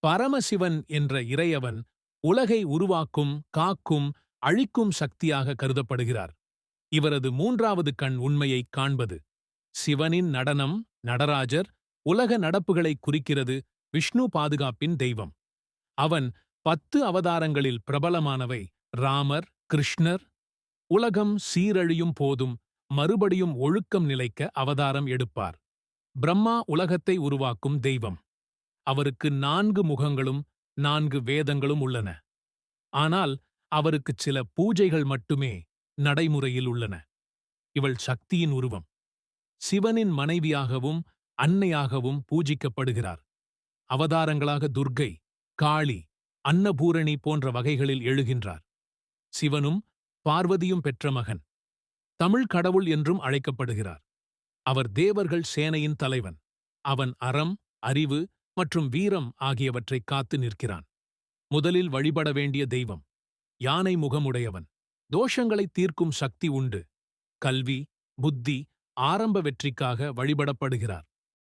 பரமசிவன் என்ற இறையவன் உலகை உருவாக்கும், காக்கும், அழிக்கும் சக்தியாக கருதப்படுகிறார். இவரது மூன்றாவது கண் உண்மையைக் காண்பது. சிவனின் நடனம், நடராஜர், உலக நடப்புகளை குறிக்கிறது. விஷ்ணு பாதுகாப்பின் தெய்வம். அவன் 10 அவதாரங்களில் பிரபலமானவை. ராமர், கிருஷ்ணர் உலகம் சீரழியும் போதும் மறுபடியும் ஒழுக்கம் நிலைக்க அவதாரம் எடுப்பார். பிரம்மா உலகத்தை உருவாக்கும் தெய்வம். அவருக்கு 4 முகங்களும் 4 வேதங்களும் உள்ளன. ஆனால் அவருக்குச் சில பூஜைகள் மட்டுமே நடைமுறையில் உள்ளன. இவள் சக்தியின் உருவம். சிவனின் மனைவியாகவும் அன்னையாகவும் பூஜிக்கப்படுகிறார். அவதாரங்களாக துர்க்கை, காளி, அன்னபூரணி போன்ற வகைகளில் எழுகின்றார். சிவனும் பார்வதியும் பெற்ற மகன். தமிழ் கடவுள் என்றும் அழைக்கப்படுகிறார். அவர் தேவர்கள் சேனையின் தலைவன். அவன் அறம், அறிவு மற்றும் வீரம் ஆகியவற்றை காத்து நிற்கிறான். முதலில் வழிபட வேண்டிய தெய்வம். யானை முகமுடையவன். தோஷங்களை தீர்க்கும் சக்தி உண்டு. கல்வி, புத்தி, ஆரம்ப வெற்றிக்காக வழிபடப்படுகிறார்.